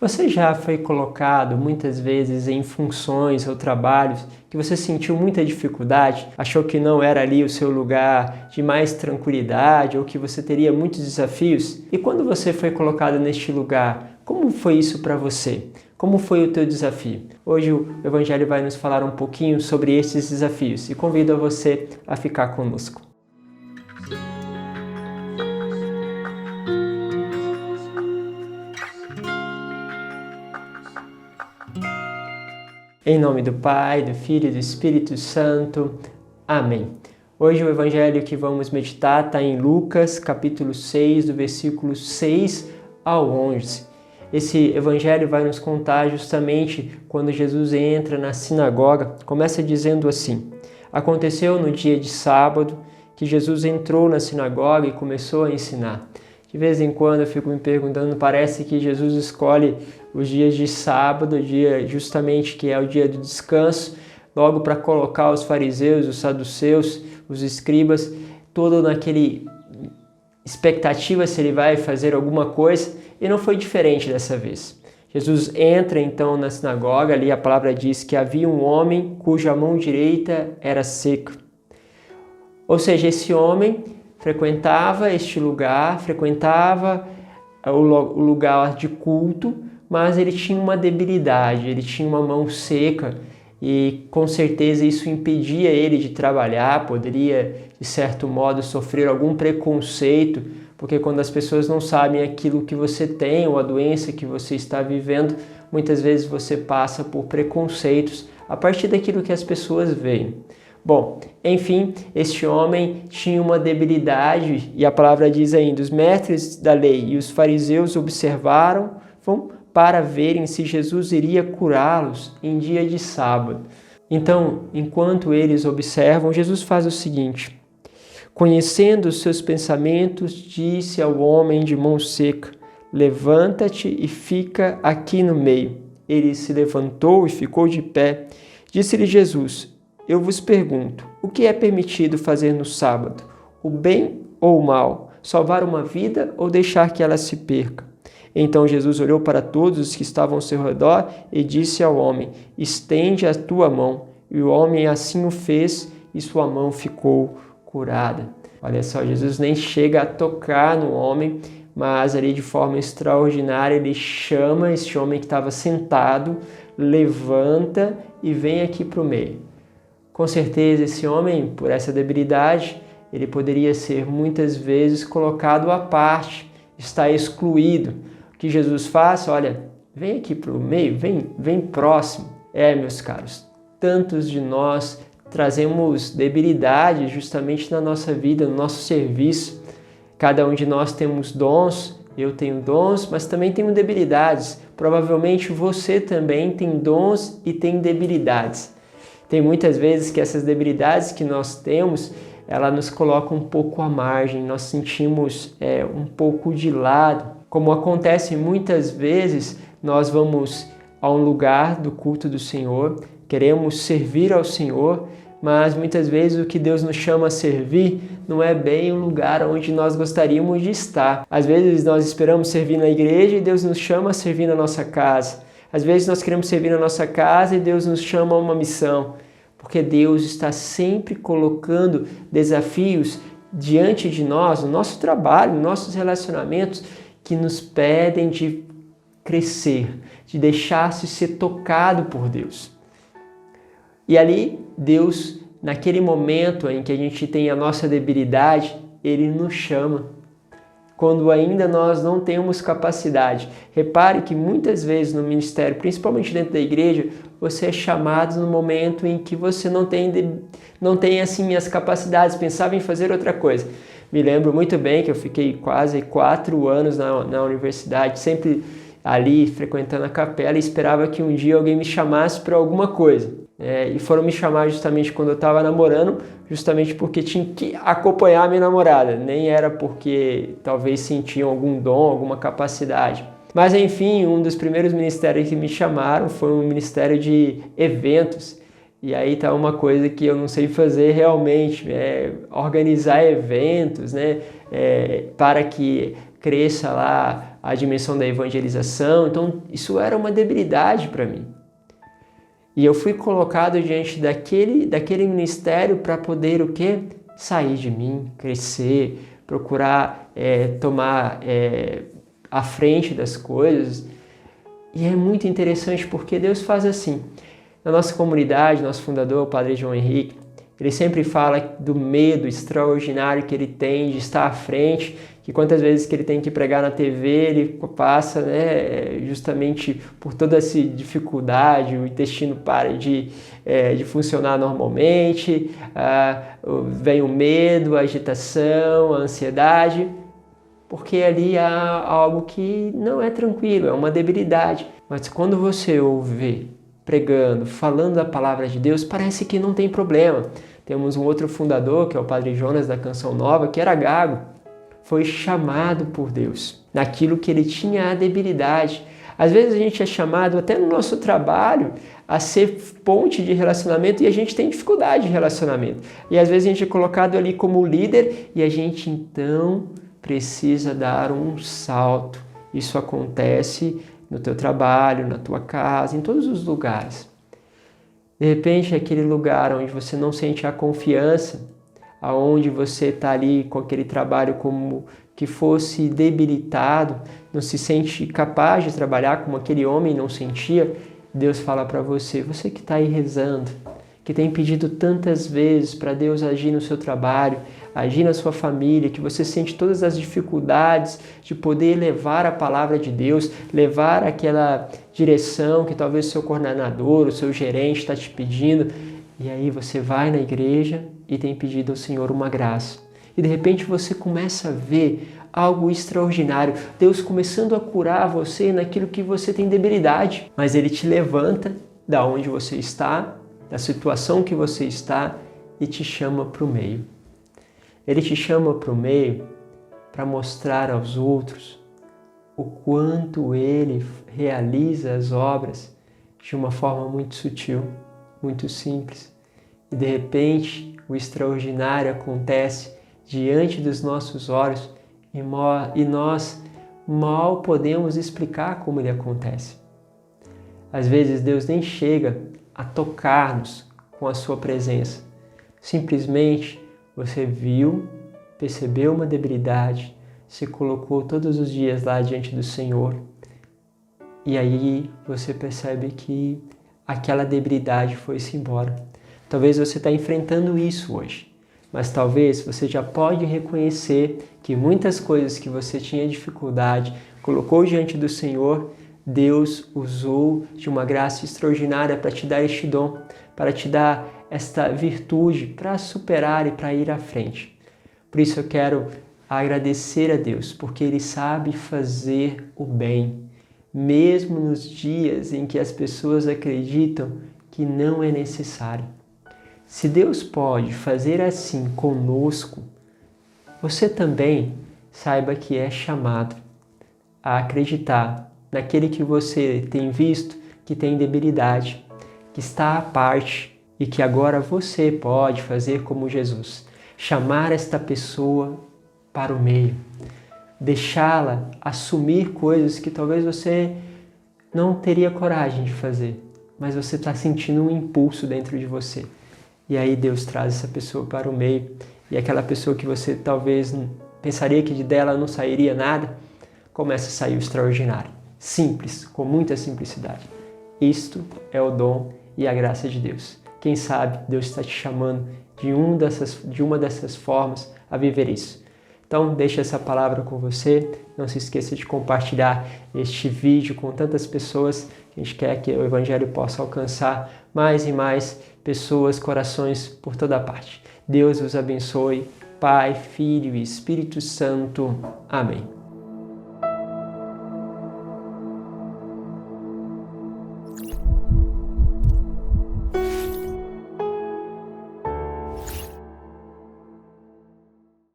Você já foi colocado muitas vezes em funções ou trabalhos que você sentiu muita dificuldade, achou que não era ali o seu lugar de mais tranquilidade ou que você teria muitos desafios? E quando você foi colocado neste lugar, como foi isso para você? Como foi o teu desafio? Hoje o Evangelho vai nos falar um pouquinho sobre esses desafios e convido a você a ficar conosco. Em nome do Pai, do Filho e do Espírito Santo. Amém. Hoje o Evangelho que vamos meditar está em Lucas, capítulo 6, do versículo 6 ao 11. Esse Evangelho vai nos contar justamente quando Jesus entra na sinagoga. Começa dizendo assim: aconteceu no dia de sábado que Jesus entrou na sinagoga e começou a ensinar. De vez em quando eu fico me perguntando, parece que Jesus escolhe os dias de sábado, o dia justamente que é o dia do descanso, logo para colocar os fariseus, os saduceus, os escribas, todo naquele expectativa se ele vai fazer alguma coisa, e não foi diferente dessa vez. Jesus entra então na sinagoga, ali a palavra diz que havia um homem cuja mão direita era seca. Ou seja, esse homem frequentava este lugar, frequentava o lugar de culto, mas ele tinha uma debilidade, ele tinha uma mão seca e com certeza isso impedia ele de trabalhar, poderia de certo modo sofrer algum preconceito, porque quando as pessoas não sabem aquilo que você tem ou a doença que você está vivendo, muitas vezes você passa por preconceitos a partir daquilo que as pessoas veem. Bom, enfim, este homem tinha uma debilidade e a palavra diz ainda, os mestres da lei e os fariseus observaram para verem se Jesus iria curá-los em dia de sábado. Então, enquanto eles observam, Jesus faz o seguinte: conhecendo os seus pensamentos, disse ao homem de mão seca, levanta-te e fica aqui no meio. Ele se levantou e ficou de pé. Disse-lhe Jesus: eu vos pergunto, o que é permitido fazer no sábado? O bem ou o mal? Salvar uma vida ou deixar que ela se perca? Então Jesus olhou para todos os que estavam ao seu redor e disse ao homem: estende a tua mão. E o homem assim o fez e sua mão ficou curada. Olha só, Jesus nem chega a tocar no homem, mas ali de forma extraordinária ele chama este homem que estava sentado, levanta e vem aqui para o meio. Com certeza esse homem, por essa debilidade, ele poderia ser muitas vezes colocado à parte, está excluído. O que Jesus faz? Olha, vem aqui para o meio, vem próximo. Meus caros, tantos de nós trazemos debilidade justamente na nossa vida, no nosso serviço. Cada um de nós temos dons, eu tenho dons, mas também tenho debilidades. Provavelmente você também tem dons e tem debilidades. Tem muitas vezes que essas debilidades que nós temos, ela nos coloca um pouco à margem, nós sentimos um pouco de lado. Como acontece muitas vezes, nós vamos a um lugar do culto do Senhor, queremos servir ao Senhor, mas muitas vezes o que Deus nos chama a servir não é bem o lugar onde nós gostaríamos de estar. Às vezes nós esperamos servir na igreja e Deus nos chama a servir na nossa casa. Às vezes nós queremos servir na nossa casa e Deus nos chama a uma missão, porque Deus está sempre colocando desafios diante de nós, no nosso trabalho, nos nossos relacionamentos, que nos pedem de crescer, de deixar-se ser tocado por Deus. E ali, Deus, naquele momento em que a gente tem a nossa debilidade, Ele nos chama. Quando ainda nós não temos capacidade. Repare que muitas vezes no ministério, principalmente dentro da igreja, você é chamado no momento em que você não tem assim as capacidades, pensava em fazer outra coisa. Me lembro muito bem que eu fiquei quase 4 anos na universidade, sempre ali frequentando a capela e esperava que um dia alguém me chamasse para alguma coisa. E foram me chamar justamente quando eu estava namorando, justamente porque tinha que acompanhar a minha namorada, nem era porque talvez sentiam algum dom, alguma capacidade. Mas enfim, um dos primeiros ministérios que me chamaram foi um ministério de eventos. E aí tá uma coisa que eu não sei fazer realmente, organizar eventos, né, para que cresça lá a dimensão da evangelização. Então, isso era uma debilidade para mim. E eu fui colocado diante daquele ministério para poder o quê? Sair de mim, crescer, procurar tomar a frente das coisas. E é muito interessante porque Deus faz assim. Na nossa comunidade, nosso fundador, o Padre João Henrique, ele sempre fala do medo extraordinário que ele tem de estar à frente, que quantas vezes que ele tem que pregar na TV, ele passa, justamente por toda essa dificuldade, o intestino para de funcionar normalmente, vem o medo, a agitação, a ansiedade, porque ali há algo que não é tranquilo, é uma debilidade. Mas quando você ouve pregando, falando da palavra de Deus, parece que não tem problema. Temos um outro fundador, que é o Padre Jonas da Canção Nova, que era gago. Foi chamado por Deus naquilo que ele tinha a debilidade. Às vezes a gente é chamado até no nosso trabalho a ser ponte de relacionamento e a gente tem dificuldade de relacionamento. E às vezes a gente é colocado ali como líder e a gente então precisa dar um salto. Isso acontece no teu trabalho, na tua casa, em todos os lugares. De repente, aquele lugar onde você não sente a confiança, aonde você está ali com aquele trabalho como que fosse debilitado, não se sente capaz de trabalhar como aquele homem não sentia, Deus fala para você, você que está aí rezando, que tem pedido tantas vezes para Deus agir no seu trabalho, agir na sua família, que você sente todas as dificuldades de poder levar a palavra de Deus, levar aquela direção que talvez o seu coordenador, o seu gerente está te pedindo, e aí você vai na igreja e tem pedido ao Senhor uma graça. E de repente você começa a ver algo extraordinário, Deus começando a curar você naquilo que você tem debilidade, mas Ele te levanta da onde você está, da situação que você está e te chama para o meio. Ele te chama para o meio para mostrar aos outros o quanto Ele realiza as obras de uma forma muito sutil, muito simples. E de repente o extraordinário acontece diante dos nossos olhos e nós mal podemos explicar como ele acontece. Às vezes Deus nem chega a tocar-nos com a sua presença. Simplesmente você viu, percebeu uma debilidade, se colocou todos os dias lá diante do Senhor e aí você percebe que aquela debilidade foi-se embora. Talvez você está enfrentando isso hoje, mas talvez você já pode reconhecer que muitas coisas que você tinha dificuldade, colocou diante do Senhor, Deus usou de uma graça extraordinária para te dar este dom, para te dar esta virtude, para superar e para ir à frente. Por isso eu quero agradecer a Deus, porque Ele sabe fazer o bem, mesmo nos dias em que as pessoas acreditam que não é necessário. Se Deus pode fazer assim conosco, você também saiba que é chamado a acreditar naquele que você tem visto que tem debilidade, que está à parte e que agora você pode fazer como Jesus, chamar esta pessoa para o meio, deixá-la assumir coisas que talvez você não teria coragem de fazer, mas você está sentindo um impulso dentro de você. E aí Deus traz essa pessoa para o meio e aquela pessoa que você talvez pensaria que dela não sairia nada, começa a sair o extraordinário. Simples, com muita simplicidade. Isto é o dom e a graça de Deus. Quem sabe Deus está te chamando de uma dessas formas a viver isso. Então, deixa essa palavra com você. Não se esqueça de compartilhar este vídeo com tantas pessoas. A gente quer que o Evangelho possa alcançar mais e mais pessoas, corações por toda parte. Deus os abençoe. Pai, Filho e Espírito Santo. Amém.